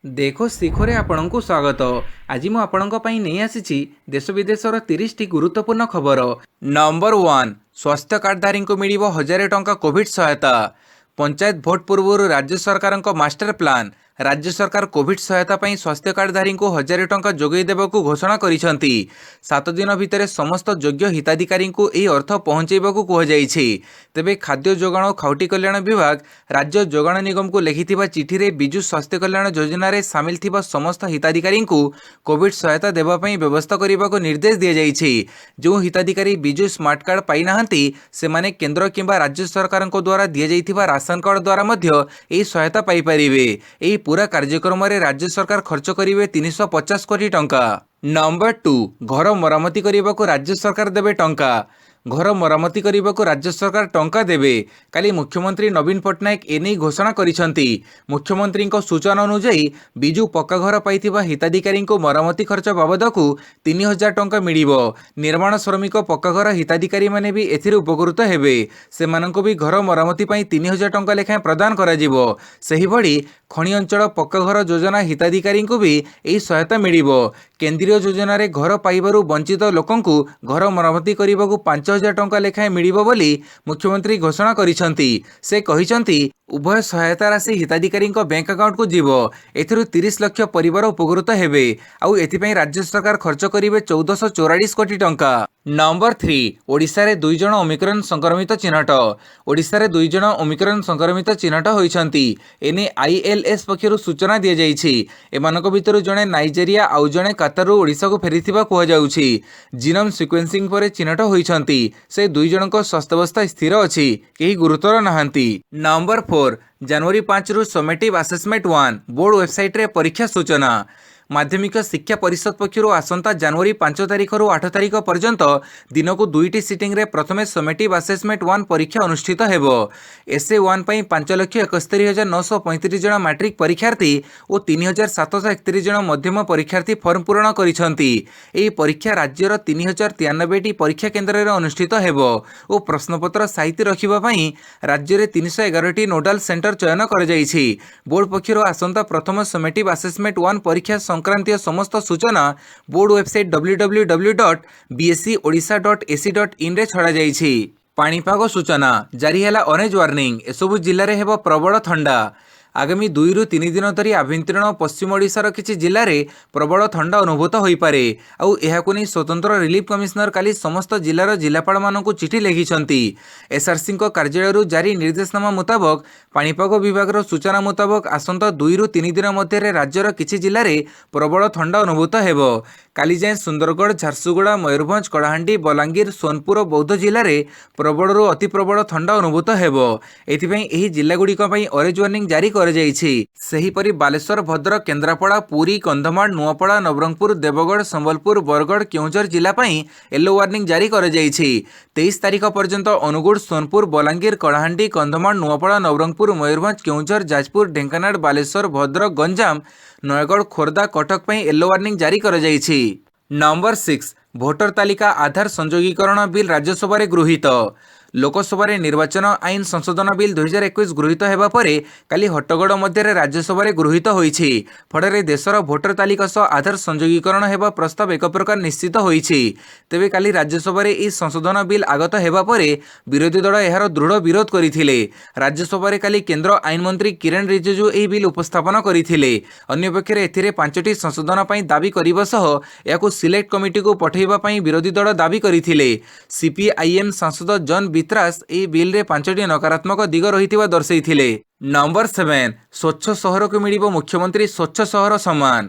देखो शिखरे आपणଙ୍କୁ ସ୍ୱାଗତ। ଆଜି ମୁଁ ଆପଣଙ୍କ ପାଇଁ ନେଇ ଆସିଛି ଦେଶ ବିଦେଶର 30ଟି ଗୁରୁତ୍ୱପୂର୍ଣ୍ଣ ଖବର। ନମ୍ବର 1, ସ୍ୱାସ୍ଥ୍ୟ କାର୍ଡଧାରୀଙ୍କୁ ମିଳିବ 1000 ଟଙ୍କା କୋଭିଡ୍ ସହାୟତା। ପଞ୍ଚାୟତ ଭୋଟ ପୂର୍ବରୁ ରାଜ୍ୟ ସରକାରଙ୍କ ମାଷ୍ଟର ପ୍ଲାନ୍। ରାଜ୍ୟ ସରକାର କୋଭିଡ୍ ସହାୟତା ପାଇଁ ସ୍ୱାସ୍ଥ୍ୟ କାର୍ଡଧାରୀଙ୍କୁ 1000 ଟଙ୍କା ଯୋଗାଇ ଦେବାକୁ ଘୋଷଣା କରିଛନ୍ତି। 7 ଦିନ ଭିତରେ ସମସ୍ତ ଯୋଗ୍ୟ ହିତାଧିକାରୀଙ୍କୁ ଏହି ଅର୍ଥ ପହଞ୍ଚାଇବାକୁ କୁହାଯାଇଛି। ତେବେ ଖାଦ୍ୟ ଯୋଗାଣ ଓ ଖାଉଟି କଲ୍ୟାଣ ବିଭାଗ ରାଜ୍ୟ ଯୋଗାଣ ନିଗମକୁ ଲେଖିଥିବା ଚିଠିରେ ବିଜୁ ସ୍ୱାସ୍ଥ୍ୟ କଲ୍ୟାଣ ଯୋଜନାରେ ସାମିଲ ଥିବା ସମସ୍ତ ହିତାଧିକାରୀଙ୍କୁ କୋଭିଡ୍ ସହାୟତା ଦେବା ପାଇଁ ବ୍ୟବସ୍ଥା କରିବାକୁ ନିର୍ଦ୍ଦେଶ ଦିଆଯାଇଛି। ଯେଉଁ ହିତାଧିକାରୀ ବିଜୁ ସ୍ମାର୍ଟ କାର୍ଡ ପାଇନାହାନ୍ତି ସେମାନେ କେନ୍ଦ୍ର କିମ୍ବା ରାଜ୍ୟ ସରକାରଙ୍କ ଦ୍ୱାରା ଦିଆଯାଇଥିବା ରାସନ କାର୍ଡ ଦ୍ୱାରା ମଧ୍ୟ ଏହି ସହାୟତା ପାଇପାରିବେ। ଏହି ପୁରା କାର୍ଯ୍ୟକ୍ରମରେ ରାଜ୍ୟ ସରକାର ଖର୍ଚ୍ଚ କରିବେ 350 କୋଟି ଟଙ୍କା। ନମ୍ବର 2, ଘର ମରାମତି କରିବାକୁ ରାଜ୍ୟ ସରକାର ଦେବେ ଟଙ୍କା। ଘର ମରାମତି କରିବାକୁ ରାଜ୍ୟ ସରକାର ଟଙ୍କା ଦେବେ। କାଲି ମୁଖ୍ୟମନ୍ତ୍ରୀ ନବୀନ ପଟ୍ଟନାୟକ ଏନେଇ ଘୋଷଣା କରିଛନ୍ତି। ମୁଖ୍ୟମନ୍ତ୍ରୀଙ୍କ ସୂଚନା ଅନୁଯାୟୀ ବିଜୁ ପକ୍କା ଘର ପାଇଥିବା ହିତାଧିକାରୀଙ୍କୁ ମରାମତି ଖର୍ଚ୍ଚ ବାବଦକୁ 3000 ଟଙ୍କା ମିଳିବ। ନିର୍ମାଣ ଶ୍ରମିକ ପକ୍କା ଘର ହିତାଧିକାରୀମାନେ ବି ଏଥିରୁ ଉପକୃତ ହେବେ। ସେମାନଙ୍କୁ ବି ଘର ମରାମତି ପାଇଁ 3000 ଟଙ୍କା ଲେଖାଏଁ ପ୍ରଦାନ କରାଯିବ। ସେହିଭଳି ଖଣି ଅଞ୍ଚଳ ପକ୍କା ଘର ଯୋଜନା ହିତାଧିକାରୀଙ୍କୁ ବି ଏହି ସହାୟତା ମିଳିବ। କେନ୍ଦ୍ରୀୟ ଯୋଜନାରେ ଘର ପାଇବାରୁ ବଞ୍ଚିତ ଲୋକଙ୍କୁ ଘର ମରାମତି କରିବାକୁ 5000 ଟଙ୍କା ଲେଖାଏଁ ମିଳିବ ବୋଲି ମୁଖ୍ୟମନ୍ତ୍ରୀ ଘୋଷଣା କରିଛନ୍ତି। ସେ କହିଛନ୍ତି ଉଭୟ ସହାୟତା ରାଶି ହିତାଧିକାରୀଙ୍କ ବ୍ୟାଙ୍କ ଆକାଉଣ୍ଟକୁ ଯିବ। ଏଥିରୁ 30 ଲକ୍ଷ ପରିବାର ଉପକୃତ ହେବେ। ଆଉ ଏଥିପାଇଁ ରାଜ୍ୟ ସରକାର ଖର୍ଚ୍ଚ କରିବେ 1444 କୋଟି ଟଙ୍କା। ନମ୍ବର 3, ଓଡ଼ିଶାରେ 2 ଜଣ ଓମିକ୍ରନ୍ ସଂକ୍ରମିତ ଚିହ୍ନଟ। ଓଡ଼ିଶାରେ 2 ଜଣ ଓମିକ୍ରନ୍ ସଂକ୍ରମିତ ଚିହ୍ନଟ ହୋଇଛନ୍ତି। ଏନେଇ ILS ପକ୍ଷରୁ ସୂଚନା ଦିଆଯାଇଛି। ଏମାନଙ୍କ ଭିତରୁ ଜଣେ ନାଇଜେରିଆ ଆଉ ଜଣେ କାତାରରୁ ଓଡ଼ିଶାକୁ ଫେରିଥିବା କୁହାଯାଉଛି। ଜିନୋମ୍ ସିକ୍ୱେନ୍ସିଂ ପରେ ଚିହ୍ନଟ ହୋଇଛନ୍ତି। ସେ 2 ଜଣଙ୍କ ସ୍ୱାସ୍ଥ୍ୟାବସ୍ଥା ସ୍ଥିର ଅଛି, କେହି ଗୁରୁତର ନାହାନ୍ତି। ନମ୍ବର 4, ଜାନୁଆରୀ 5ରୁ ସमेଟିଭ ଆସେସମେଣ୍ଟ 1 ବୋର୍ଡ ୱେବସାଇଟ୍ରେ ପରୀକ୍ଷା ସୂଚନା। ମାଧ୍ୟମିକ ଶିକ୍ଷା ପରିଷଦ ପକ୍ଷରୁ ଆସନ୍ତା ଜାନୁଆରୀ 5 ତାରିଖରୁ 8 ତାରିଖ ପର୍ଯ୍ୟନ୍ତ ଦିନକୁ 2ଟି ସିଟିଂରେ ପ୍ରଥମେ ସमेଟିଭ ଆସେସମେଣ୍ଟ 1 ପରୀକ୍ଷା ଅନୁଷ୍ଠିତ ହେବ। SA1 ପାଇଁ 5,71,935 ଜଣ ମାଟ୍ରିକ ପରୀକ୍ଷାର୍ଥୀ ଓ 3,731 ଜଣ ମଧ୍ୟମ ପରୀକ୍ଷାର୍ଥୀ ଫର୍ମ ପୂରଣ କରିଛନ୍ତି। ଏହି ପରୀକ୍ଷା ରାଜ୍ୟର 3093ଟି ପରୀକ୍ଷା କେନ୍ଦ୍ରରେ ଅନୁଷ୍ଠିତ ହେବ ଓ ପ୍ରଶ୍ନପତ୍ର ସାଇତି ରଖିବା ପାଇଁ ରାଜ୍ୟରେ 311ଟି ନୋଡାଲ ସେଣ୍ଟର ଚୟନ କରାଯାଇଛି। ବୋର୍ଡ ପକ୍ଷରୁ ଆସନ୍ତା ପ୍ରଥମ ସमेଟିଭ ଆସେସମେଣ୍ଟ 1 ପରୀକ୍ଷା ସଂକ୍ରାନ୍ତୀୟ ସମସ୍ତ ସୂଚନା ବୋର୍ଡ ୱେବସାଇଟ୍ www.bseodisha.ac.in ରେ ଛଡ଼ାଯାଇଛି। ପାଣିପାଗ ସୂଚନା ଜାରି ହେଲା ଅରେଞ୍ଜ ୱାର୍ଣ୍ଣିଂ। ଏସବୁ ଜିଲ୍ଲାରେ ହେବ ପ୍ରବଳ ଥଣ୍ଡା। ଆଗାମୀ 2ରୁ 3 ଦିନ ଧରି ଆଭ୍ୟନ୍ତରୀଣ ପଶ୍ଚିମ ଓଡ଼ିଶାର କିଛି ଜିଲ୍ଲାରେ ପ୍ରବଳ ଥଣ୍ଡା ଅନୁଭୂତ ହୋଇପାରେ। ଆଉ ଏହାକୁ ନେଇ ସ୍ୱତନ୍ତ୍ର ରିଲିଫ କମିଶନର କାଲି ସମସ୍ତ ଜିଲ୍ଲାର ଜିଲ୍ଲାପାଳମାନଙ୍କୁ ଚିଠି ଲେଖିଛନ୍ତି। SRCଙ୍କ କାର୍ଯ୍ୟାଳୟରୁ ଜାରି ନିର୍ଦ୍ଦେଶନାମା ମୁତାବକ ପାଣିପାଗ ବିଭାଗର ସୂଚନା ମୁତାବକ ଆସନ୍ତା 2ରୁ 3 ଦିନ ମଧ୍ୟରେ ରାଜ୍ୟର କିଛି ଜିଲ୍ଲାରେ ପ୍ରବଳ ଥଣ୍ଡା ଅନୁଭୂତ ହେବ। କାଲି ଯାଏଁ ସୁନ୍ଦରଗଡ଼, ଝାରସୁଗୁଡ଼ା, ମୟୂରଭଞ୍ଜ, କଳାହାଣ୍ଡି, ବଲାଙ୍ଗୀର, ସୋନପୁର ଓ ବୌଦ୍ଧ ଜିଲ୍ଲାରେ ପ୍ରବଳରୁ ଅତି ପ୍ରବଳ ଥଣ୍ଡା ଅନୁଭୂତ ହେବ। ଏଥିପାଇଁ ଏହି ଜିଲ୍ଲାଗୁଡ଼ିକ ପାଇଁ ଅରେଞ୍ଜ ୱାର୍ଣ୍ଣିଂ ଜାରି କରାଯାଇଛି। ସେହିପରି ବାଲେଶ୍ୱର, ଭଦ୍ରକ, କେନ୍ଦ୍ରାପଡ଼ା, ପୁରୀ, କନ୍ଧମାଳ, ନୂଆପଡ଼ା, ନବରଙ୍ଗପୁର, ଦେବଗଡ଼, ସମ୍ବଲପୁର, ବରଗଡ଼, କେଉଁଝର ଜିଲ୍ଲା ପାଇଁ ୟେଲୋ ୱାର୍ଣ୍ଣିଂ ଜାରି କରାଯାଇଛି। 23 ତାରିଖ ପର୍ଯ୍ୟନ୍ତ ଅନୁଗୁଳ, ସୋନପୁର, ବଲାଙ୍ଗୀର, କଳାହାଣ୍ଡି, କନ୍ଧମାଳ, ନୂଆପଡ଼ା, ନବରଙ୍ଗପୁର, ମୟୂରଭଞ୍ଜ, କେଉଁଝର, ଯାଜପୁର, ଢେଙ୍କାନାଳ, ବାଲେଶ୍ୱର, ଭଦ୍ରକ, ଗଞ୍ଜାମ, ନୟାଗଡ଼, ଖୋର୍ଦ୍ଧା, କଟକ ପାଇଁ ୟେଲୋ ୱାର୍ଣ୍ଣିଂ ଜାରି କରାଯାଇଛି। ନମ୍ବର 6, ଭୋଟର ତାଲିକା ଆଧାର ସଂଯୋଗୀକରଣ ବିଲ୍ ରାଜ୍ୟସଭାରେ ଗୃହୀତ। ଲୋକସଭାରେ ନିର୍ବାଚନ ଆଇନ ସଂଶୋଧନ ବିଲ୍ 2021 ଗୃହୀତ ହେବା ପରେ କାଲି ହଟ୍ଟଗଡ଼ ମଧ୍ୟରେ ରାଜ୍ୟସଭାରେ ଗୃହୀତ ହୋଇଛି। ଫଳରେ ଦେଶର ଭୋଟର ତାଲିକା ସହ ଆଧାର ସଂଯୋଗୀକରଣ ହେବା ପ୍ରସ୍ତାବ ଏକ ପ୍ରକାର ନିଶ୍ଚିତ ହୋଇଛି। ତେବେ କାଲି ରାଜ୍ୟସଭାରେ ଏହି ସଂଶୋଧନ ବିଲ୍ ଆଗତ ହେବା ପରେ ବିରୋଧୀ ଦଳ ଏହାର ଦୃଢ଼ ବିରୋଧ କରିଥିଲେ। ରାଜ୍ୟସଭାରେ କାଲି କେନ୍ଦ୍ର ଆଇନ ମନ୍ତ୍ରୀ କିରେଣ ରିଜିଜୁ ଏହି ବିଲ୍ ଉପସ୍ଥାପନ କରିଥିଲେ। ଅନ୍ୟପକ୍ଷରେ ଏଥିରେ 5ଟି ସଂଶୋଧନ ପାଇଁ ଦାବି କରିବା ସହ ଏହାକୁ ସିଲେକ୍ଟ କମିଟିକୁ ପଠାଇବା ପାଇଁ ବିରୋଧୀ ଦଳ ଦାବି କରିଥିଲେ। CPIM ସାଂସଦ ଜନ୍ ବିତ୍ରାସ ଏହି ବିଲ୍ରେ 5ଟି ନକାରାତ୍ମକ ଦିଗ ରହିଥିବା ଦର୍ଶାଇଥିଲେ। ନମ୍ବର 7, ସ୍ୱଚ୍ଛ ସହରକୁ ମିଳିବ ମୁଖ୍ୟମନ୍ତ୍ରୀ ସ୍ୱଚ୍ଛ ସହର ସମ୍ମାନ।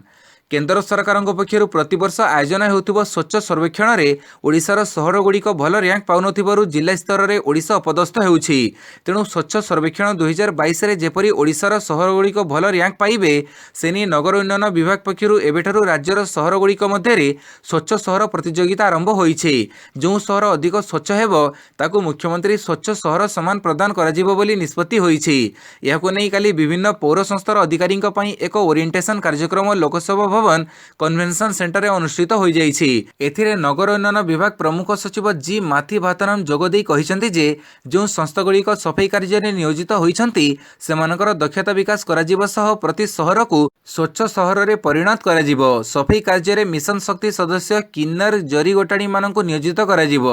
କେନ୍ଦ୍ର ସରକାରଙ୍କ ପକ୍ଷରୁ ପ୍ରତିବର୍ଷ ଆୟୋଜନ ହେଉଥିବା ସ୍ୱଚ୍ଛ ସର୍ବେକ୍ଷଣରେ ଓଡ଼ିଶାର ସହରଗୁଡ଼ିକ ଭଲ ର୍ୟାଙ୍କ ପାଉନଥିବାରୁ ଜିଲ୍ଲା ସ୍ତରରେ ଓଡ଼ିଶା ଅପଦସ୍ଥ ହେଉଛି। ତେଣୁ ସ୍ୱଚ୍ଛ ସର୍ବେକ୍ଷଣ 2022ରେ ଯେପରି ଓଡ଼ିଶାର ସହରଗୁଡ଼ିକ ଭଲ ର୍ୟାଙ୍କ ପାଇବେ ସେ ନେଇ ନଗର ଉନ୍ନୟନ ବିଭାଗ ପକ୍ଷରୁ ଏବେଠାରୁ ରାଜ୍ୟର ସହରଗୁଡ଼ିକ ମଧ୍ୟରେ ସ୍ୱଚ୍ଛ ସହର ପ୍ରତିଯୋଗିତା ଆରମ୍ଭ ହୋଇଛି। ଯେଉଁ ସହର ଅଧିକ ସ୍ୱଚ୍ଛ ହେବ ତାକୁ ମୁଖ୍ୟମନ୍ତ୍ରୀ ସ୍ୱଚ୍ଛ ସହର ସମ୍ମାନ ପ୍ରଦାନ କରାଯିବ ବୋଲି ନିଷ୍ପତ୍ତି ହୋଇଛି। ଏହାକୁ ନେଇ କାଲି ବିଭିନ୍ନ ପୌର ସଂସ୍ଥାର ଅଧିକାରୀଙ୍କ ପାଇଁ ଏକ ଓରିଏଣ୍ଟେସନ କାର୍ଯ୍ୟକ୍ରମ ଲୋକସଭା ଭବନ କନଭେନସନ ସେଣ୍ଟରରେ ଅନୁଷ୍ଠିତ ହୋଇଯାଇଛି। ଏଥିରେ ନଗର ଉନ୍ନୟନ ବିଭାଗ ପ୍ରମୁଖ ସଚିବ ଜି ମାଥି ଭାତନମ ଯୋଗଦେଇ କହିଛନ୍ତି ଯେ ଯେଉଁ ସଂସ୍ଥାଗୁଡ଼ିକ ସଫେଇ କାର୍ଯ୍ୟରେ ନିୟୋଜିତ ହୋଇଛନ୍ତି ସେମାନଙ୍କର ଦକ୍ଷତା ବିକାଶ କରାଯିବା ସହ ପ୍ରତି ସହରକୁ ସ୍ୱଚ୍ଛ ସହରରେ ପରିଣତ କରାଯିବ। ସଫେଇ କାର୍ଯ୍ୟରେ ମିଶନ ଶକ୍ତି ସଦସ୍ୟ କିନ୍ନର ଜରିଗୋଟାଣୀମାନଙ୍କୁ ନିୟୋଜିତ କରାଯିବ।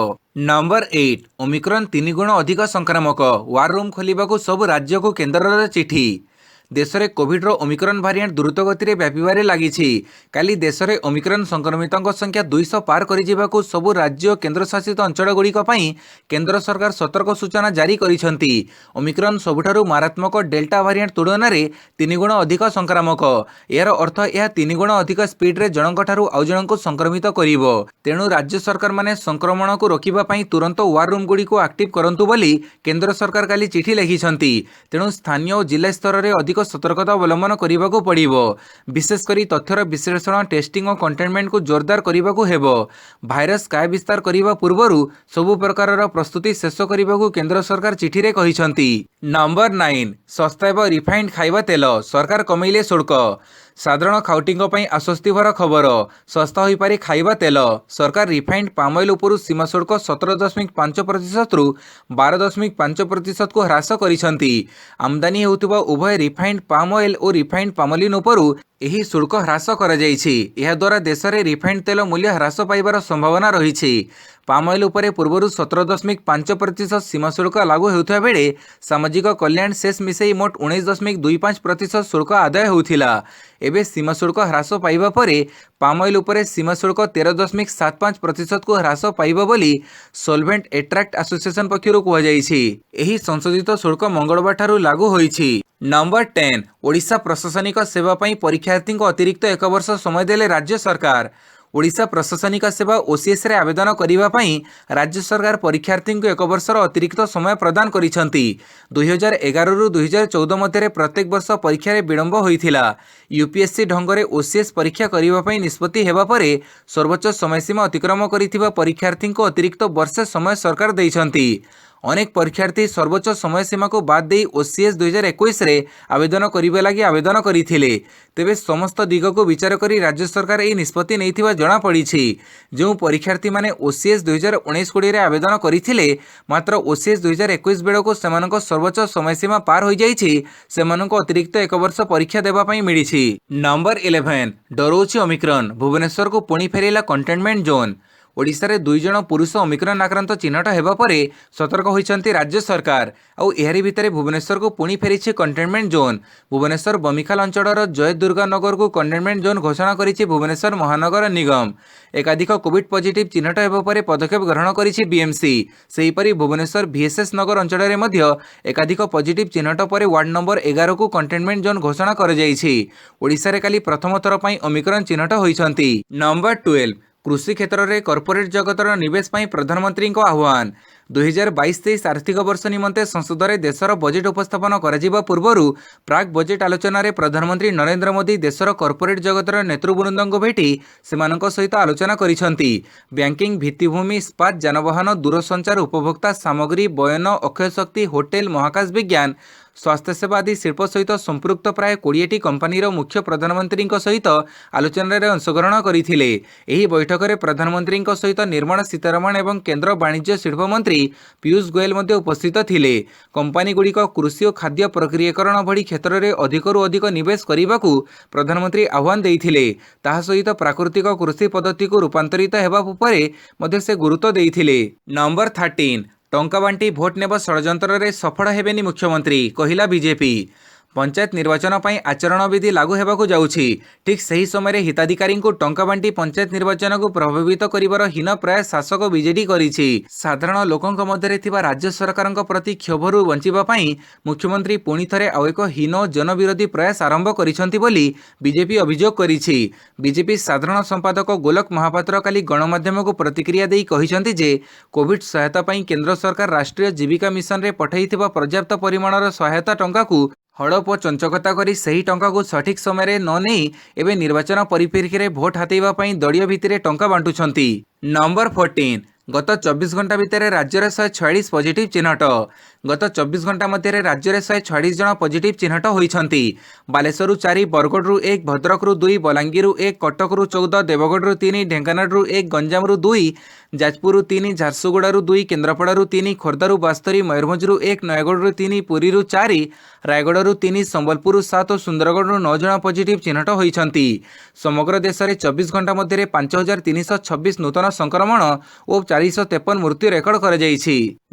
ନମ୍ବର 8 ଓମିକ୍ରନ୍ 3 ଗୁଣ ଅଧିକ ସଂକ୍ରାମକ, ୱାର ରୁମ୍ ଖୋଲିବାକୁ ସବୁ ରାଜ୍ୟକୁ କେନ୍ଦ୍ରର ଚିଠି। ଦେଶରେ କୋଭିଡ୍ର ଓମିକ୍ରନ୍ ଭାରିଏଣ୍ଟ ଦ୍ରୁତ ଗତିରେ ବ୍ୟାପିବାରେ ଲାଗିଛି। କାଲି ଦେଶରେ ଓମିକ୍ରନ୍ ସଂକ୍ରମିତଙ୍କ ସଂଖ୍ୟା 200 ପାର କରିଯିବାକୁ ସବୁ ରାଜ୍ୟ ଓ କେନ୍ଦ୍ରଶାସିତ ଅଞ୍ଚଳଗୁଡ଼ିକ ପାଇଁ କେନ୍ଦ୍ର ସରକାର ସତର୍କ ସୂଚନା ଜାରି କରିଛନ୍ତି। ଓମିକ୍ରନ୍ ସବୁଠାରୁ ମାରାତ୍ମକ ଡେଲ୍ଟା ଭାରିଏଣ୍ଟ ତୁଳନାରେ 3 ଗୁଣ ଅଧିକ ସଂକ୍ରାମକ। ଏହାର ଅର୍ଥ ଏହା 3 ଗୁଣ ଅଧିକ ସ୍ପିଡ୍ରେ ଜଣଙ୍କଠାରୁ ଆଉ ଜଣଙ୍କୁ ସଂକ୍ରମିତ କରିବ। ତେଣୁ ରାଜ୍ୟ ସରକାରମାନେ ସଂକ୍ରମଣକୁ ରୋକିବା ପାଇଁ ତୁରନ୍ତ ୱାର ରୁମ୍ଗୁଡ଼ିକୁ ଆକ୍ଟିଭ୍ କରନ୍ତୁ ବୋଲି କେନ୍ଦ୍ର ସରକାର କାଲି ଚିଠି ଲେଖିଛନ୍ତି। ତେଣୁ ସ୍ଥାନୀୟ ଓ ଜିଲ୍ଲା ସ୍ତରରେ ଅଧିକ ସତର୍କତା ଅବଲମ୍ବନ କରିବାକୁ ପଡ଼ିବ। ବିଶେଷ କରି ତଥ୍ୟର ବିଶ୍ଳେଷଣ, ଟେଷ୍ଟିଂ ଓ କଣ୍ଟେନମେଣ୍ଟକୁ ଜୋରଦାର କରିବାକୁ ହେବ। ଭାଇରସ୍ କାୟ ବିସ୍ତାର କରିବା ପୂର୍ବରୁ ସବୁ ପ୍ରକାରର ପ୍ରସ୍ତୁତି ଶେଷ କରିବାକୁ କେନ୍ଦ୍ର ସରକାର ଚିଠିରେ କହିଛନ୍ତି। ନମ୍ବର 9 ଶସ୍ତା ହେବ ରିଫାଇଣ୍ଡ ଖାଇବା ତେଲ, ସରକାର କମେଇଲେ ଶୁଳ୍କ। ସାଧାରଣ ଖାଉଟିଙ୍କ ପାଇଁ ଆଶ୍ୱସ୍ତିଭର ଖବର। ଶସ୍ତା ହୋଇପାରେ ଖାଇବା ତେଲ। ସରକାର ରିଫାଇଣ୍ଡ ପାମ୍ ଅଏଲ୍ ଉପରୁ ସୀମା ଶୁଳ୍କ 17.5%ରୁ 12.5%କୁ ହ୍ରାସ କରିଛନ୍ତି। ଆମଦାନୀ ହେଉଥିବା ଉଭୟ ରିଫାଇଣ୍ଡ ପାମ୍ ଅଏଲ୍ ଓ ରିଫାଇଣ୍ଡ ପାମୋଲିନ୍ ଉପରୁ ଏହି ଶୁଳ୍କ ହ୍ରାସ କରାଯାଇଛି। ଏହାଦ୍ୱାରା ଦେଶରେ ରିଫାଇଣ୍ଡ ତେଲ ମୂଲ୍ୟ ହ୍ରାସ ପାଇବାର ସମ୍ଭାବନା ରହିଛି। ପାମ୍ ଅଏଲ୍ ଉପରେ ପୂର୍ବରୁ 17.5% ସୀମା ଶୁଳ୍କ ଲାଗୁ ହେଉଥିବା ବେଳେ ସାମାଜିକ କଲ୍ୟାଣ ସେସ୍ ମିଶାଇ ମୋଟ 19.25% ଶୁଳ୍କ ଆଦାୟ ହେଉଥିଲା। ଏବେ ସୀମା ଶୁଳ୍କ ହ୍ରାସ ପାଇବା ପରେ ପାମ୍ ଅଏଲ୍ ଉପରେ ସୀମା ଶୁଳ୍କ 13.75%କୁ ହ୍ରାସ ପାଇବ ବୋଲି ସୋଲଭେଣ୍ଟ ଏଟ୍ରାକ୍ଟ ଆସୋସିଏସନ ପକ୍ଷରୁ କୁହାଯାଇଛି। ଏହି ସଂଶୋଧିତ ଶୁଳ୍କ ମଙ୍ଗଳବାର ଠାରୁ ଲାଗୁ ହୋଇଛି। ନମ୍ବର 10 ଓଡ଼ିଶା ପ୍ରଶାସନିକ ସେବା ପାଇଁ ପରୀକ୍ଷାର୍ଥୀଙ୍କୁ ଅତିରିକ୍ତ 1 ବର୍ଷ ସମୟ ଦେଲେ ରାଜ୍ୟ ସରକାର। ଓଡ଼ିଶା ପ୍ରଶାସନିକ ସେବା OCSରେ ଆବେଦନ କରିବା ପାଇଁ ରାଜ୍ୟ ସରକାର ପରୀକ୍ଷାର୍ଥୀଙ୍କୁ 1 ବର୍ଷର ଅତିରିକ୍ତ ସମୟ ପ୍ରଦାନ କରିଛନ୍ତି। 2011ରୁ 2014 ମଧ୍ୟରେ ପ୍ରତ୍ୟେକ ବର୍ଷ ପରୀକ୍ଷାରେ ବିଳମ୍ବ ହୋଇଥିଲା। UPSC ଢଙ୍ଗରେ OCS ପରୀକ୍ଷା କରିବା ପାଇଁ ନିଷ୍ପତ୍ତି ହେବା ପରେ ସର୍ବୋଚ୍ଚ ସମୟସୀମା ଅତିକ୍ରମ କରିଥିବା ପରୀକ୍ଷାର୍ଥୀଙ୍କୁ ଅତିରିକ୍ତ ବର୍ଷେ ସମୟ ସରକାର ଦେଇଛନ୍ତି। ଅନେକ ପରୀକ୍ଷାର୍ଥୀ ସର୍ବୋଚ୍ଚ ସମୟସୀମାକୁ ବାଦ ଦେଇ OCS 2021ରେ ଆବେଦନ କରିବା ଲାଗି ଆବେଦନ କରିଥିଲେ। ତେବେ ସମସ୍ତ ଦିଗକୁ ବିଚାର କରି ରାଜ୍ୟ ସରକାର ଏହି ନିଷ୍ପତ୍ତି ନେଇଥିବା ଜଣାପଡ଼ିଛି। ଯେଉଁ ପରୀକ୍ଷାର୍ଥୀମାନେ OCS 2019-20ରେ ଆବେଦନ କରିଥିଲେ ମାତ୍ର OCS 2021 ବେଳକୁ ସେମାନଙ୍କ ସର୍ବୋଚ୍ଚ ସମୟସୀମା ପାର ହୋଇଯାଇଛି, ସେମାନଙ୍କୁ ଅତିରିକ୍ତ 1 ବର୍ଷ ପରୀକ୍ଷା ଦେବା ପାଇଁ ମିଳିଛି। ନମ୍ବର 11 ଡରଉଛି ଓମିକ୍ରନ୍, ଭୁବନେଶ୍ୱରକୁ ପୁଣି ଫେରିଲା କଣ୍ଟେନମେଣ୍ଟ ଜୋନ୍। ଓଡ଼ିଶାରେ 2 ଜଣ ପୁରୁଷ ଓମିକ୍ରନ୍ ଆକ୍ରାନ୍ତ ଚିହ୍ନଟ ହେବା ପରେ ସତର୍କ ହୋଇଛନ୍ତି ରାଜ୍ୟ ସରକାର। ଆଉ ଏହାରି ଭିତରେ ଭୁବନେଶ୍ୱରକୁ ପୁଣି ଫେରିଛି କଣ୍ଟେନମେଣ୍ଟ ଜୋନ୍। ଭୁବନେଶ୍ୱର ବମିଖାଲ ଅଞ୍ଚଳର ଜୟଦୁର୍ଗା ନଗରକୁ କଣ୍ଟେନମେଣ୍ଟ ଜୋନ୍ ଘୋଷଣା କରିଛି ଭୁବନେଶ୍ୱର ମହାନଗର ନିଗମ। ଏକାଧିକ କୋଭିଡ୍ ପଜିଟିଭ୍ ଚିହ୍ନଟ ହେବା ପରେ ପଦକ୍ଷେପ ଗ୍ରହଣ କରିଛି BMC। ସେହିପରି ଭୁବନେଶ୍ୱର VSS ନଗର ଅଞ୍ଚଳରେ ମଧ୍ୟ ଏକାଧିକ ପଜିଟିଭ୍ ଚିହ୍ନଟ ପରେ ୱାର୍ଡ ନମ୍ବର 11କୁ କଣ୍ଟେନମେଣ୍ଟ ଜୋନ୍ ଘୋଷଣା କରାଯାଇଛି। ଓଡ଼ିଶାରେ କାଲି ପ୍ରଥମ ଥର ପାଇଁ ଓମିକ୍ରନ୍ ଚିହ୍ନଟ ହୋଇଛନ୍ତି। ନମ୍ବର 12 କୃଷି କ୍ଷେତ୍ରରେ କର୍ପୋରେଟ୍ ଜଗତର ନିବେଶ ପାଇଁ ପ୍ରଧାନମନ୍ତ୍ରୀଙ୍କ ଆହ୍ୱାନ। 2022-23 ଆର୍ଥିକ ବର୍ଷ ନିମନ୍ତେ ସଂସଦରେ ଦେଶର ବଜେଟ୍ ଉପସ୍ଥାପନ କରାଯିବା ପୂର୍ବରୁ ପ୍ରାକ୍ ବଜେଟ୍ ଆଲୋଚନାରେ ପ୍ରଧାନମନ୍ତ୍ରୀ ନରେନ୍ଦ୍ର ମୋଦି ଦେଶର କର୍ପୋରେଟ୍ ଜଗତର ନେତୃବୃନ୍ଦଙ୍କୁ ଭେଟି ସେମାନଙ୍କ ସହିତ ଆଲୋଚନା କରିଛନ୍ତି। ବ୍ୟାଙ୍କିଂ, ଭିତ୍ତିଭୂମି, ଇସ୍ପାତ, ଯାନବାହନ, ଦୂରସଞ୍ଚାର, ଉପଭୋକ୍ତା ସାମଗ୍ରୀ, ବୟନ, ଅକ୍ଷୟ ଶକ୍ତି, ହୋଟେଲ, ମହାକାଶ ବିଜ୍ଞାନ, ସ୍ୱାସ୍ଥ୍ୟସେବା ଆଦି ଶିଳ୍ପ ସହିତ ସମ୍ପୃକ୍ତ ପ୍ରାୟ 20ଟି କମ୍ପାନୀର ମୁଖ୍ୟ ପ୍ରଧାନମନ୍ତ୍ରୀଙ୍କ ସହିତ ଆଲୋଚନାରେ ଅଂଶଗ୍ରହଣ କରିଥିଲେ। ଏହି ବୈଠକରେ ପ୍ରଧାନମନ୍ତ୍ରୀଙ୍କ ସହିତ ନିର୍ମଳା ସୀତାରମଣ ଏବଂ କେନ୍ଦ୍ର ବାଣିଜ୍ୟ ଶିଳ୍ପ ମନ୍ତ୍ରୀ ପୀୟୂଷ ଗୋୟଲ ମଧ୍ୟ ଉପସ୍ଥିତ ଥିଲେ। କମ୍ପାନୀଗୁଡ଼ିକ କୃଷି ଓ ଖାଦ୍ୟ ପ୍ରକ୍ରିୟାକରଣ ଭଳି କ୍ଷେତ୍ରରେ ଅଧିକରୁ ଅଧିକ ନିବେଶ କରିବାକୁ ପ୍ରଧାନମନ୍ତ୍ରୀ ଆହ୍ୱାନ ଦେଇଥିଲେ। ତାହା ସହିତ ପ୍ରାକୃତିକ କୃଷି ପଦ୍ଧତିକୁ ରୂପାନ୍ତରିତ ହେବା ଉପରେ ମଧ୍ୟ ସେ ଗୁରୁତ୍ୱ ଦେଇଥିଲେ। ନମ୍ବର 13 ଟଙ୍କା ବାଣ୍ଟି ଭୋଟ ନେବ ଷଡ଼ଯନ୍ତ୍ରରେ ସଫଳ ହେବେନି ମୁଖ୍ୟମନ୍ତ୍ରୀ, କହିଲା ବିଜେପି। ପଞ୍ଚାୟତ ନିର୍ବାଚନ ପାଇଁ ଆଚରଣ ବିଧି ଲାଗୁ ହେବାକୁ ଯାଉଛି। ଠିକ୍ ସେହି ସମୟରେ ହିତାଧିକାରୀଙ୍କୁ ଟଙ୍କା ବାଣ୍ଟି ପଞ୍ଚାୟତ ନିର୍ବାଚନକୁ ପ୍ରଭାବିତ କରିବାର ହୀନ ପ୍ରୟାସ ଶାସକ ବିଜେଡି କରିଛି। ସାଧାରଣ ଲୋକଙ୍କ ମଧ୍ୟରେ ଥିବା ରାଜ୍ୟ ସରକାରଙ୍କ ପ୍ରତି କ୍ଷୋଭରୁ ବଞ୍ଚିବା ପାଇଁ ମୁଖ୍ୟମନ୍ତ୍ରୀ ପୁଣି ଥରେ ଆଉ ଏକ ହୀନ ଜନବିରୋଧୀ ପ୍ରୟାସ ଆରମ୍ଭ କରିଛନ୍ତି ବୋଲି ବିଜେପି ଅଭିଯୋଗ କରିଛି। ବିଜେପି ସାଧାରଣ ସମ୍ପାଦକ ଗୋଲକ ମହାପାତ୍ର କାଲି ଗଣମାଧ୍ୟମକୁ ପ୍ରତିକ୍ରିୟା ଦେଇ କହିଛନ୍ତି ଯେ କୋଭିଡ୍ ସହାୟତା ପାଇଁ କେନ୍ଦ୍ର ସରକାର ରାଷ୍ଟ୍ରୀୟ ଜୀବିକା ମିଶନରେ ପଠାଇଥିବା ପର୍ଯ୍ୟାପ୍ତ ପରିମାଣର ସହାୟତା ଟଙ୍କାକୁ ହଡ଼ପ ଓ ଚଞ୍ଚକତା କରି ସେହି ଟଙ୍କାକୁ ସଠିକ୍ ସମୟରେ ନ ନେଇ ଏବେ ନିର୍ବାଚନ ପରିପ୍ରେକ୍ଷୀରେ ଭୋଟ ହାତେଇବା ପାଇଁ ଦଳୀୟ ଭିତ୍ତିରେ ଟଙ୍କା ବାଣ୍ଟୁଛନ୍ତି। ନମ୍ବର 14 गत 24 घंटा भितर राज्य में 146 पॉजिटिव चिन्हट। गत 24 घंटा मध्य राज्य में 146 जन पॉजिटिव चिन्हट होती। बालेश्वर 4, बरगढ़ 1, भद्रक 2, बलांगीर 1, कटक 14, देवगढ़ 3, ढेंकानाल 1, गंजाम 2, जाजपुर 3, झारसुगुड़ा 2, केन्द्रापड़ा 3, खोर्धा 72, मयूरभंज 1, नयगढ़ 3, पुरी 4, रायगढ़ 3, संबलपुर 7 और सुंदरगढ़ 9 जन पॉजिटिव चिन्हट होती। समग्र देश में 24 घंटा मध्य 5326 नूतन संक्रमण और 453 मृत्यु रेकर्ड कर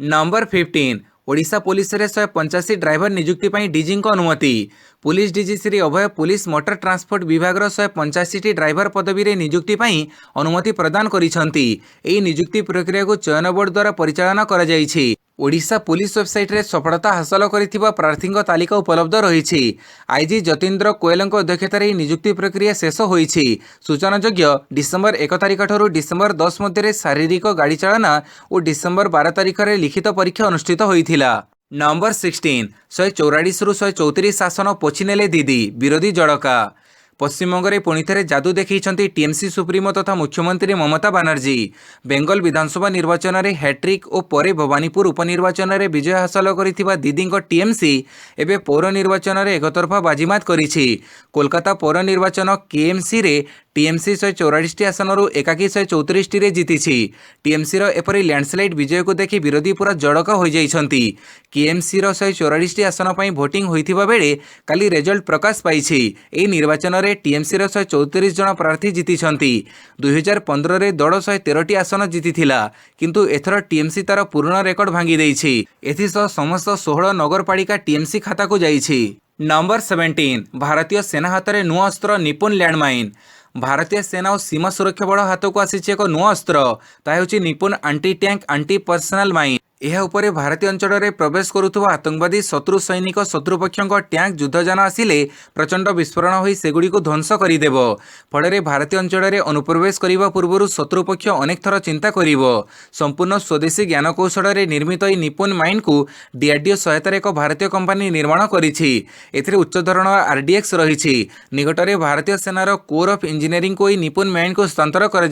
नंबर 15 ओडिशा पुलिस रे 185 ड्राइवर नियुक्ति पर डीजी को अनुमति। Police DG Shri Abhay police motor transport विभाग 185 ड्राइवर पदवी रे नियुक्ति पर अनुमति प्रदान करिसेंती। एही नियुक्ति प्रक्रिया को चयन बोर्ड द्वारा परिचालना करा जायछि। ओडिशा पुलिस वेबसाइट रे सफलता हासिल करिथिबा प्रार्थीଙ୍କ तालिका उपलब्ध रहिछि। आईजी जतीन्द्र कोयल अध्यक्षतार नियुक्ति प्रक्रिया शेष होइछि। सूचनायोग्य डिसेम्बर 1 तारिख ठूँ डिसेम्बर 10 मध्य शारीरिक गाड़ी चालना और डिसेम्बर 12 तारिख में लिखित परीक्षा अनुष्ठित होइथिला। नंबर 16 144 रु 134 आसन पोछिनेले दीदी विरोधी जड़का। पश्चिमबंग में पुणी थे जादू देखी टीएमसी सुप्रीमो तथा मुख्यमंत्री ममता बानर्जी। बेंगल विधानसभा निर्वाचन में हैट्रिक और परे भवानीपुर उपनिर्वाचन में विजय हासिल कर दीदी टीएमसी एवं पौर निर्वाचन में एकतरफा बाजीमात करिछि। कोलकाता पौर निर्वाचन केएमसी रे टीएमसी 144 आसन एकाकी 134 रे जीतिछि। टीएमसी एपरी लैंडस्लाइड विजय को देखि विरोधी पूरा जड़का हो जाइछंती। केएमसी 144 आसन पर भोटिंग होइथिबा बेले काली रिजल्ट प्रकाश पाइछि। एही निर्वाचन में टीएमसी 134 जन प्रार्थी जीतिछंती। 2015 रे दल 113 आसन जीतिथिला किंतु एथर टीएमसी तार पूर्ण रेकर्ड भांगी देइछि। एथिसह समस्त 16 नगरपालिका टीएमसी खाता को जाइछि। नंबर 17 भारतीय सेना हाथ में नुआ अस्त्र निपुण लैंडमाइन। भारतीय सेना और सीमा सुरक्षा बल हाथ को आसी एक नुआ अस्त्र ताकि निपुण aunty tank aunty personal mine. यह उपरे भारतीय अंचल में प्रवेश करुवा आतंकवादी शत्रु सैनिक शत्रुपक्षों टैंक युद्धजान आसिले प्रचंड विस्फोरण हो सेगुड़ी ध्वंस करदेव। फल भारतीय अंचल में अनुप्रवेश करने पूर्व शत्रुपक्ष अनेक थर चिंता कर संपूर्ण स्वदेशी ज्ञानकौशल निर्मित यह निपुण माइन को डीआरडीओ सहायतार एक भारतीय कंपनी निर्माण करिछि। एथिरे उच्च धरण आरडीएक्स रही। निकटरे भारतीय सेनार कोर ऑफ इंजीनियरिंग को यह निपुण माइन को हस्तांतर कर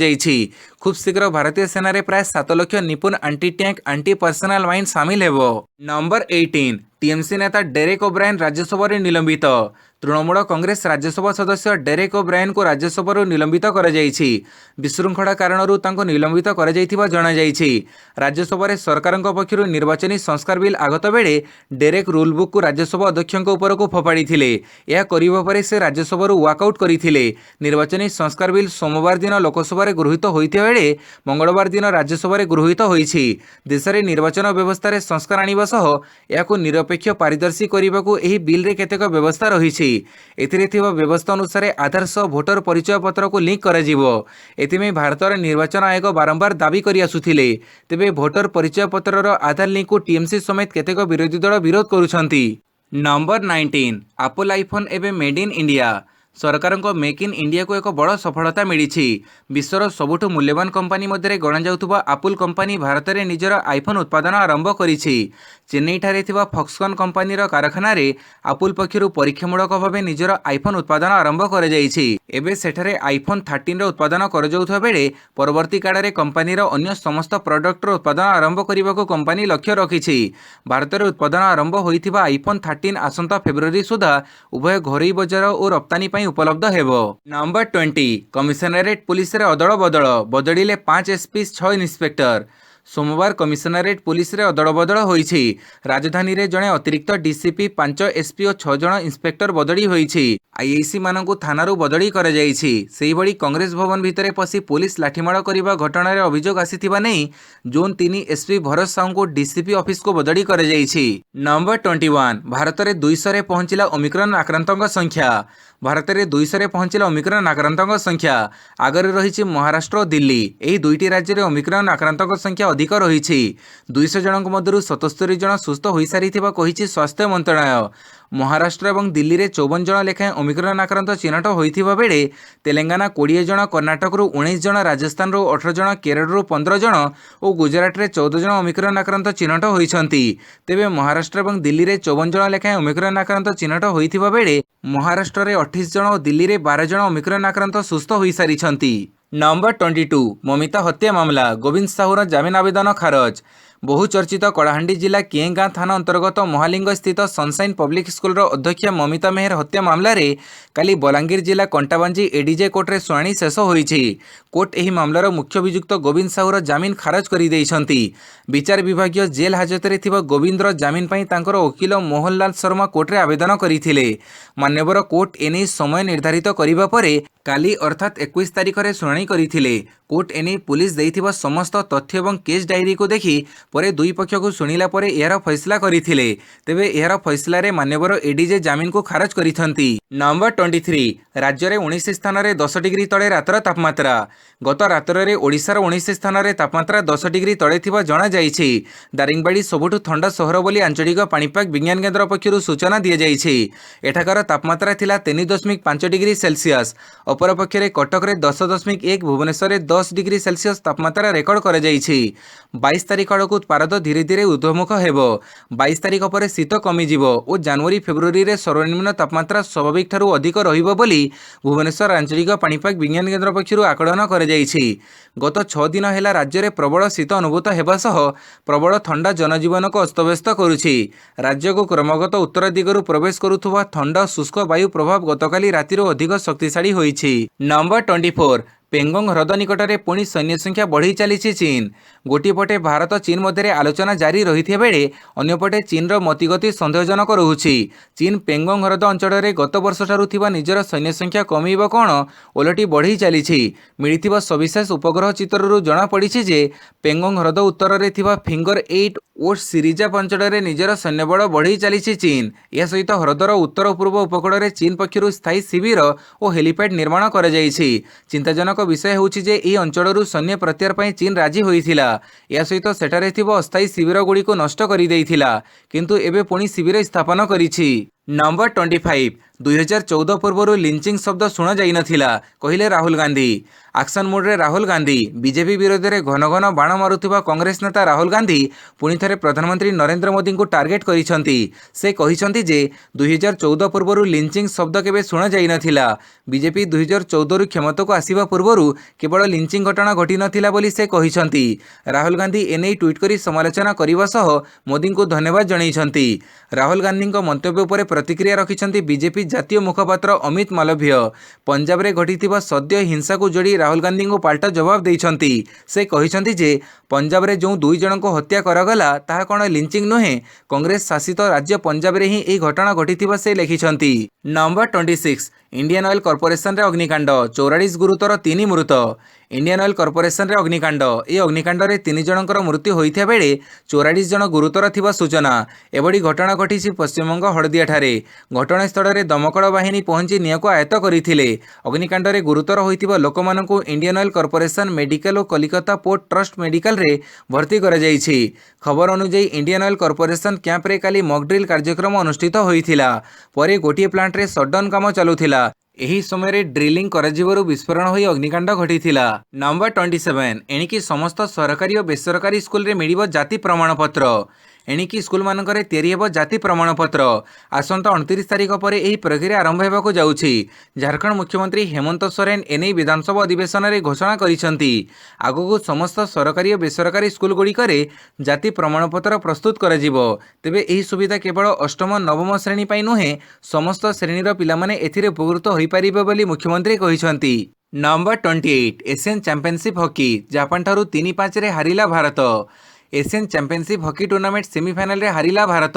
खूब शीघ्र भारतीय सेना प्राय 7 लाख निपुण aunty tank aunty personal mine सामिल हेबो। नंबर 18 टीएमसी नेता डेरेक ओब्रायन राज्यसभा निलंबित। तृणमूल कांग्रेस राज्यसभा सदस्य डेरेक ओब्रायन को राज्यसभा निलंबित कर विशृंखला कारण निलंबित कर राज्यसभा सरकार पक्षर निर्वाचनी संस्कार बिल आगत बेले डेरेक रूल बुक को राज्यसभा अध्यक्ष उपर को फोपाड़ी करने से राज्यसभा वाकआउट करते। निर्वाचनी संस्कार बिल सोमवार दिन लोकसभा गृहीत होता बेले मंगलवार दिन राज्यसभा गृहीत होइछि। देश में निर्वाचन व्यवस्था रे संस्कार आनिबा सह याकु निरपेक्ष पारदर्शी करने को यह बिल रे केतेक व्यवस्था रही। एथिरे थिबा व्यवस्था अनुसार आधार सह भोटर परिचय पत्र को लिंक कराजिबो। एथिमे भारतर निर्वाचन आयोग बारंबार दाबी करि आसुथिले। तेबे भोटर परिचय पत्रर आधार लिंक को टीएमसी समेत केतेक विरोधी दल विरोध करुछंती। नंबर 19 एप्पल आईफोन एवं मेड इन इंडिया। सरकार मेक इन इंडिया को एक बड़ सफलता मिली। विश्वर सबुठ मूल्यवान कंपनी मध्य गणा जाउथुबा एप्पल कंपनी भारत में निजर आईफोन उत्पादन आरंभ करिछि। चेन्नई ठारे थिबा फॉक्सकॉन कंपनीर कारखाना रे एप्पल पक्षर परीक्षामूलक भाव निजर आईफोन उत्पादन आरंभ कर जाइछि। एबे सेठारे आईफोन 13 उत्पादन कर जाउथबा बेले परवर्ती काल में कंपनीर अन्य समस्त प्रोडक्टर उत्पादन आरंभ करने को कंपनी लक्ष्य रखिछि। भारत में उत्पादन आरंभ होइथिबा आईफोन 13 आसंता फेब्रुआरी सुधा उभय घरोई बजार और रप्तानी उपलब्ध हेबो। नंबर 20 कमिशनरेट पुलिस रे अदल बदल बदलिले 5 एसपी 6 इन्स्पेक्टर। सोमवार कमिशनरेट पुलिस रे अदल बदल होइछि। राजधानी रे जणे अतिरिक्त डीसीपी 5 एसपी और 6 जण इन्स्पेक्टर बदली होइछि। आईआईसी मानकु थानारू बदली कर जाइछि। सेही बड़ी कांग्रेस भवन भितरे पसी पुलिस लाठीमाड़ करबा घटना रे अभियोग आसीथिबा नै जोन 3 एसपी भरत साहू को डीसीपी ऑफिस को बदली कर जाइछि। नंबर 21 भारत रे 200 रे पहुंचिला ओमिक्रॉन आक्रांतक संख्या। भारत में 200 रे पहुंचला ओमिक्रॉन आक्रांतक संख्या। आगरे रही महाराष्ट्र और दिल्ली। यही दुईटी राज्य में ओमिक्रॉन आक्रांतक संख्या अधिक रही। 200 जनक मध्य 77 जन सुस्थ हो सारी कही स्वास्थ्य मंत्रालय। महाराष्ट्र और दिल्ली में 54 जन लेखाएं ओमिक्रॉन आक्रांत चिन्हट होता बेले तेलंगाना 20 जन, कर्णाटक 19 जन, राजस्थान 18 जन, केरल 15 जन और गुजरात में 14 जन ओमिक्रॉन आक्रांत चिन्हट होती। तेबे महाराष्ट्र और दिल्ली में 54 जन लेखाएं ओमिक्रॉन आक्रांत चिन्हट होता बेले महाराष्ट्र में 28 जन और दिल्ली में 12 जन ओमिक्रॉन आक्रांत सुस्थ हो सारी। नंबर 22 ममिता हत्या मामला गोविंद साहूर जमीन आवेदन खारज। बहुचर्चित कलाहांडी जिला केगाँ थाना अंतर्गत महालिंग स्थित सनसाइन पब्लिक स्कूल अध्यक्षा ममिता मेहर हत्या मामला रे काली बलांगीर जिला कंटाबांजी एडीजे कोर्ट रे शुणाणी शेष होईछि। कोर्ट एही मामलार मुख्य अभियुक्त गोविंद साहूर जमीन खारज कर देइछंती। विचार विभागीय जेल हाजतरे थिबा गोविंदर जमीन पई तांकर वकील मोहनलाल शर्मा कोर्ट रे आवेदन करिथिले। मान्यवर कोर्ट एने समय निर्धारित करिबा परे काली अर्थात 21 तारिख रे शुणाणी करिथिले। कोर्ट एने पुलिस देइथिबा समस्त तथ्य एवं केस डायरी को देखि परे दुई पक्ष को शुणिला परे एहार फैसला करिथिले। तेबे एहार फैसला रे मान्यवर एडीजे जमीन को खारज करिथंती। नंबर 23 राज्य रे 19 स्थान रे 10 डिग्री तळे रातर तापमात्रा। गत रातर रे ओडिशार 19 स्थान रे तापमात्रा 10 डिग्री तळे थिबा जणा जाईछि। दारिंगबाड़ी सबुठु ठंडा सहर बोली आंचलिक पाणीपाग विज्ञान केन्द्र पक्षरु सूचना दिया जाईछि। एठाकार तापमात्रा थिला 3.5 डिग्री सेल्सियस। अपर पक्षरे कटक रे 10.1, भुवनेश्वर रे 10 डिग्री सेल्सियस तापमात्रा रेकर्ड करा जाईछि। 22 तारिख आड़कू पारद धीरे धीरे ऊर्ध्वमुख हेबो। 22 तारिख पर शीत कमी जिवो और जनवरी फेब्रुआरी रे सर्वनिम्न तापमात्रा स्वाभाविक ठारू अधिक रहिबो बोली भुवनेश्वर आंचलिक पाणीपाग विज्ञान केन्द्र पक्षरु आकलन करा जाईछि। गत 6 दिन हेला राज्य में प्रबल शीत अनुभूत हेबा सह प्रबल ठंडा जनजीवन को अस्तव्यस्त करुछि। राज्य को क्रमगत उत्तर दिगरु प्रवेश करुथुवा ठंडा शुष्क वायु प्रभाव गतकाली रातिरो अधिक शक्तिशाली होईछि। नंबर 24 पेंगोंग ह्रद निकटरे पुणी सैन्य संख्या बढ़ी चली चीन। गोटे पटे भारत चीन मध्य आलोचना जारी रही बेले अन्यपटे चीन मतिगति सन्देहजनक रोचे। चीन पेंगोंग ह्रद अंचल में गत वर्ष ठारू निजर सैन्य संख्या कमिब कौन ओलटी बढ़ी चली। मिली सविशेष उपग्रह चित्रु जमापड़ी जे पेंगोंग ह्रद उत्तर में फिंगर 8 और सिरिजाप अंचल में निजर सैन्यबल बढ़ी चली चीन। यह सहित ह्रदर उत्तर पूर्व उपकूल में चीन पक्षर स्थायी शिविर और हेलीपैड निर्माण कर चिंताजनक विषय होउछि जे एही अंचलरू सैन्य प्रत्याहार पई चीन राजी होइथिला। या सहित सेठारे थिबो अस्थायी शिविर गुडी को नष्ट करि देइथिला, किंतु एबे पुणी शिविर स्थापन करिछि। नंबर 25 2014 पूर्व लिंचिंग शब्द शुणा जाई नथिला कहिले राहुल गांधी। एक्शन मोड रे राहुल गांधी बीजेपी विरोध में घन घन बाण मारुथिबा कांग्रेस नेता राहुल गांधी पुणी थे प्रधानमंत्री नरेंद्र मोदी को टार्गेट करिसंती। से कहिसंती जे 2014 पूर्व लिंचिंग शब्द केबे शुणा जाई नथिला। बीजेपी 2014 क्षमता को आसीबा पूर्व केवल लिंचिंग घटना घटी नथिला बोली से कहिसंती। राहुल गांधी एने ट्वीट करी समालोचना करने सह मोदी को धन्यवाद जणाइसंती। राहुल गांधी मंतव्य पर प्रतिक्रिया रखिछंती बीजेपी जातीय मुखपात्र अमित मालवीय। पंजाब रे घटिथिबा सद्य हिंसा को जोड़ी राहुल गांधी को पाल्टा जवाब देइछंती। से कहिछंती जे पंजाब रे जो 2 जन को हत्या करागला ताहा कोन लिंचिंग नुहे, कांग्रेस शासित राज्य पंजाब रे ही एही घटना घटिथिबा से लिखिछंती। नंबर 26 इंडियन ऑयल कॉर्पोरेशन रे अग्निकांड 44 गुरुतर 3 मृत। इंडियन ऑयल कॉर्पोरेशन रे अग्निकांड अग्निकांड रे 3 जनकर मृत्यु होइथिया बेले 44 जन गुरुतर थिबा सूचना। एबडी घटना घटिछि पश्चिमबंग हळदिया ठारे। घटनास्थल रे दमकल बाहिनी पहुंची निया को आयत्त करिथिले। अग्निकांड रे गुरुतर होइथिबा लोकमानंकु इंडियन ऑयल कॉर्पोरेशन मेडिकल और कलिकता पोर्ट ट्रस्ट मेडिकल रे भर्ती करा जायछि। खबर अनुसार इंडियन ऑयल कॉर्पोरेशन कैंप रे काली मॉक ड्रिल कार्यक्रम अनुष्ठित होइथिला। परे गोटिए प्लांट रे शटडाउन काम चलुथिला। एही समय रे ड्रिलिंग कराजिबारु विस्फोरण होई अग्निकांड घटिथिला। नंबर 27 एणिकी समस्त सरकारी और बेसरकारी स्कूल रे मिलिबो जाति प्रमाणपत्र। एणिकी स्कूल मानकरे तैयारी हेबो जाति प्रमाणपत्र। आसंता 29 तारिख पर यह प्रक्रिया आरंभ होगाकू जाउछि। झारखंड मुख्यमंत्री हेमंत सोरेन एने विधानसभा अधिवेशन में घोषणा करिसंती। आगकू समस्त सरकारी और बेसरकारी स्कूल गुड़िकरे जाति प्रमाणपत्र प्रस्तुत कराजिबो। तेबे एही सुविधा केवल अष्टम नवम श्रेणी पई नुहे समस्त श्रेणीर पिलामाने एथिरे उपकृत होई पारिबे बोली मुख्यमंत्री कहिसंती। Number 28 Asian championship hockey Japan ठारू 3-5 रे हारिला Bharat. Asian championship hockey tournament semifinal रे हारिला भारत।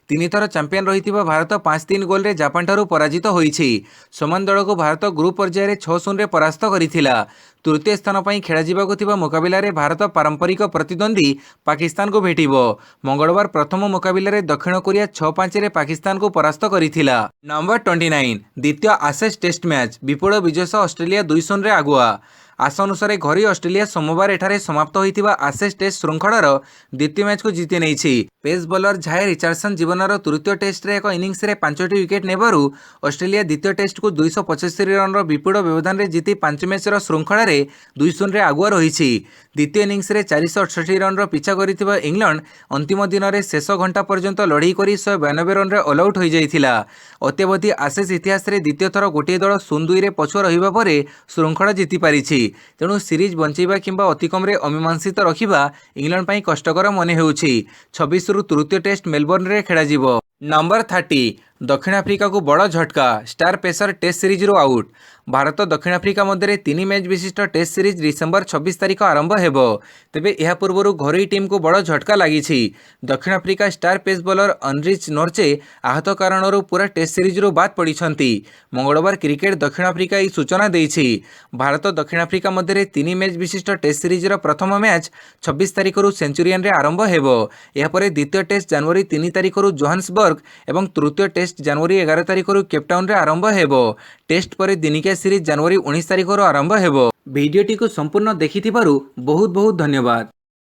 3 थर चैंपियन रही भारत 5-3 गोल रे जापान ठारू पराजित होईछि। समान दल को भारत ग्रुप पर्याय रे 6-0 रे परास्त करिथिला। तृतीय स्थान पर खेला मुकाबिला रे भारत पारंपरिक प्रतिद्वंदी पाकिस्तान को भेटिबो। मंगलवार प्रथम मुकाबिला रे दक्षिण कोरिया 6-5 रे पाकिस्तान को परास्त करिथिला। नंबर 29 द्वितीय आशेष टेस्ट मैच विपुल विजय सह ऑस्ट्रेलिया 2-0 रे आगुआ। आशा अनुसार घरी ऑस्ट्रेलिया सोमवार एठारे समाप्त होइतिबा आशेष टेस्ट श्रृंखलार द्वितीय मैच को जीति नेछि। पेस बॉलर झाय रिचार्डसन जीवनर तृतीय टेस्ट रे एक इनिंग्स रे 5टी विकेट नेबारु ऑस्ट्रेलिया द्वितीय टेस्ट को 275 रन विपुल व्यवधान रे जीति 5 मैच श्रृंखला रे 2-0 रे आगुआ रहिछि। द्वितीय इनिंग्स रे 468 रन पिछा करितिबा इंग्लैंड अंतिम दिन रे शेष घंटा पर्यंत लड़ाई करी 192 रन रे ऑल आउट हो जाइथिला। अत्यवधि आशेष इतिहास रे द्वितीय थर गोटे दल 0-2 रे पछुआ रहिबा परे श्रृंखला जीति पारिछि। तेणु सीरीज बंचेबा किंबा अतिकम्रे अमीमांसित रखिबा इंग्लैंड ପାଇଁ कष्टकर मने हेउछि। 26 रु तृतीय टेस्ट मेलबोर्न रे खेलाଯିବ। नंबर 30 दक्षिण अफ्रीका को बड़ झटका, स्टार पेसर टेस्ट सीरीज रु आउट। भारत दक्षिण अफ्रीका मध्य 3 मैच विशिष्ट टेस्ट सीरीज डिसेम्बर 26 तारिख आरंभ हेबो। तेबे यह पूर्व घरोई टीम को बड़ झटका लागिछि। दक्षिण Africa star pace bowler Anrich Nortje आहत कारणरू पूरा टेस्ट सीरीज रु बाद पड़िछंती। मंगलवार क्रिकेट दक्षिण अफ्रीका ई सूचना देइछि। भारत दक्षिण अफ्रीका मध्य 3 मैच विशिष्ट टेस्ट सीरीज रो प्रथम मैच 26 तारिख रु सेंचुरियन रे आरंभ हेबो। यह परे द्वितीय टेस्ट जनवरी 3 तारिख रु जोहान्सबर्ग एवं तृतीय टेस्ट जनवरी 11 तारिख रु केपटाउन रे आरंभ हेबो। टेस्ट परे दिनिकिया सीरीज जनवरी 19 तारिख रु आरंभ हेबो। वीडियोटी को संपूर्ण देखिथिबारु बहुत बहुत धन्यवाद।